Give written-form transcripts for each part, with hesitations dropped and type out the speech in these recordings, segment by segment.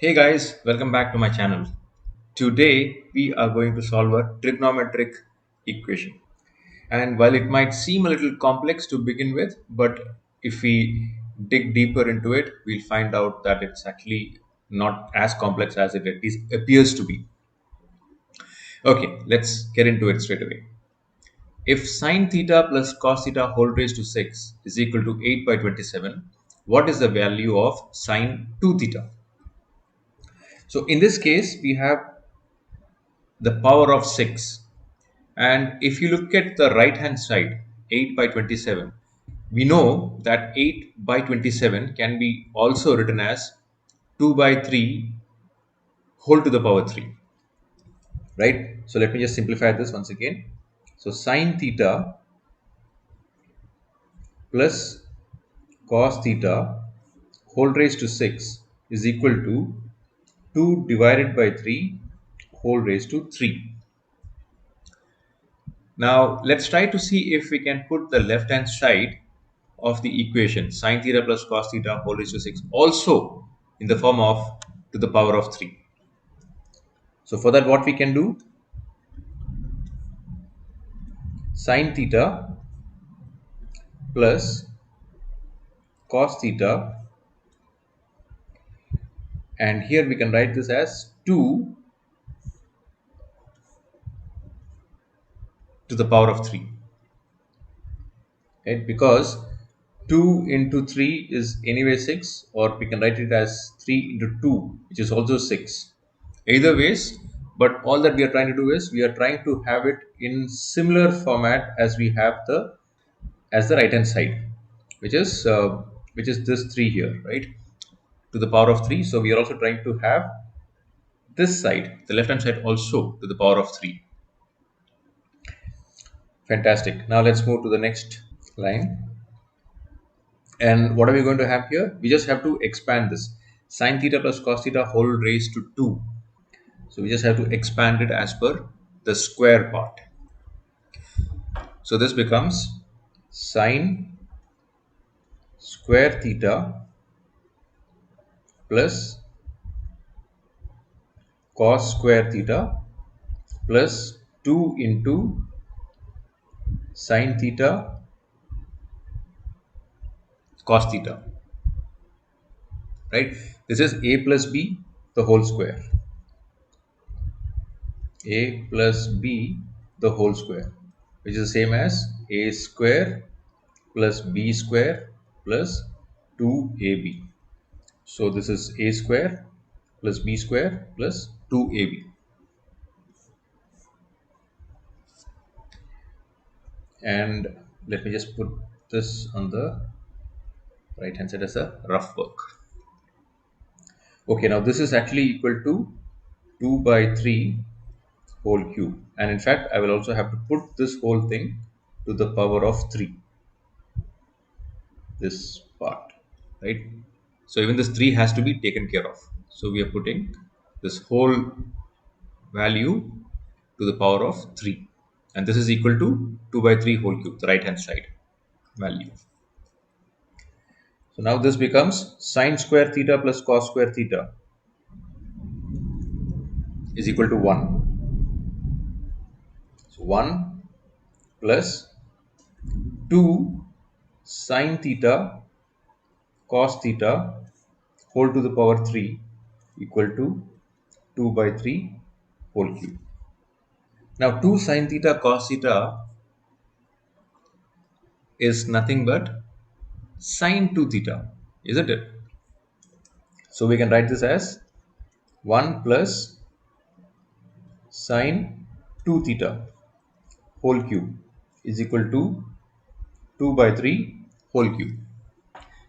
Hey guys, welcome back to my channel. Today we are going to solve a trigonometric equation. And while it might seem a little complex to begin with, but if we dig deeper into it, we'll find out that it's actually not as complex as it at least appears to be. Okay, let's get into it straight away. If sine theta plus cos theta whole raised to 6 is equal to 8 by 27, what is the value of sine 2 theta? So in this case, we have the power of 6. And if you look at the right hand side, 8 by 27, we know that 8 by 27 can be also written as 2 by 3 whole to the power 3, right? So let me just simplify this once again. So sine theta plus cos theta whole raised to 6 is equal to 2 divided by 3 whole raised to 3. Now let's try to see if we can put the left hand side of the equation sine theta plus cos theta whole raised to 6 also in the form of to the power of 3. So for that, what we can do, sine theta plus cos theta, and here we can write this as 2 to the power of 3, right? Because 2 into 3 is anyway 6, or we can write it as 3 into 2, which is also 6. Either ways, but all that we are trying to do is we are trying to have it in similar format as we have the right hand side, which is this 3 here, right, to the power of 3. So we are also trying to have this side, the left hand side, also to the power of 3. Fantastic. Now let's move to the next line. And what are we going to have here? We just have to expand this sine theta plus cos theta whole raised to 2. So we just have to expand it as per the square part. So this becomes sine square theta plus cos square theta plus 2 into sine theta cos theta, right? This is a plus b the whole square, a plus b the whole square, which is the same as a square plus b square plus 2ab. So this is a square plus b square plus 2ab. And let me just put this on the right hand side as a rough work. Okay, now this is actually equal to 2 by 3 whole cube, and in fact I will also have to put this whole thing to the power of 3, this part, right? So even this 3 has to be taken care of, so we are putting this whole value to the power of 3, and this is equal to 2 by 3 whole cube, the right hand side value. So now this becomes sine square theta plus cos square theta is equal to 1. So 1 plus 2 sine theta cos theta whole to the power 3 equal to 2 by 3 whole cube. Now 2 sine theta cos theta is nothing but sine 2 theta, isn't it? So we can write this as 1 plus sine 2 theta whole cube is equal to 2 by 3 whole cube.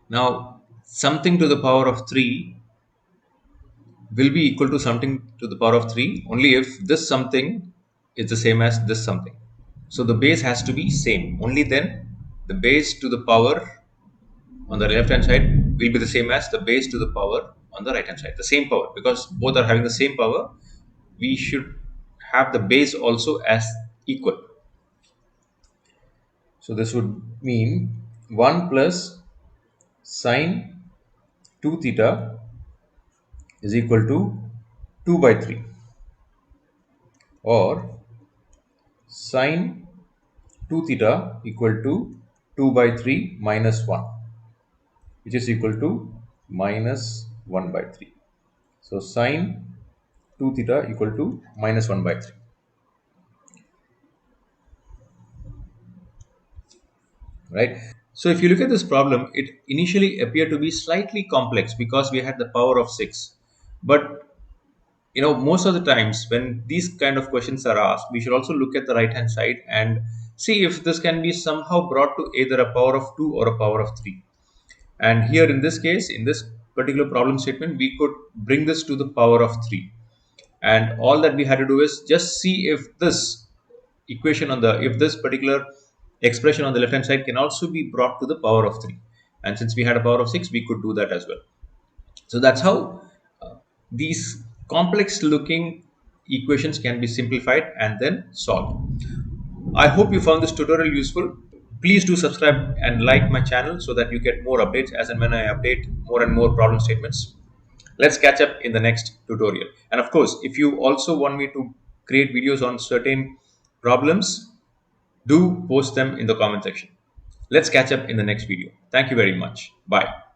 Now something to the power of 3 will be equal to something to the power of 3 only if this something is the same as this something. So the base has to be same. Only then the base to the power on the left hand side will be the same as the base to the power on the right hand side. The same power, because both are having the same power, we should have the base also as equal. So this would mean 1 plus sine 2 theta is equal to 2 by 3, or sine 2 theta equal to 2 by 3 minus 1, which is equal to minus 1 by 3. So sine 2 theta equal to minus 1 by 3, right? So if you look at this problem, it initially appeared to be slightly complex because we had the power of 6. But most of the times when these kind of questions are asked, we should also look at the right hand side and see if this can be somehow brought to either a power of 2 or a power of 3. And here in this case, in this particular problem statement, we could bring this to the power of 3. And all that we had to do is just see if this equation on the if this particular expression on the left hand side can also be brought to the power of 3. And since we had a power of 6, we could do that as well. So that's how these complex looking equations can be simplified and then solved. I hope you found this tutorial useful. Please do subscribe and like my channel so that you get more updates as and when I update more and more problem statements. Let's catch up in the next tutorial. And of course, if you also want me to create videos on certain problems, do post them in the comment section. Let's catch up in the next video. Thank you very much. Bye.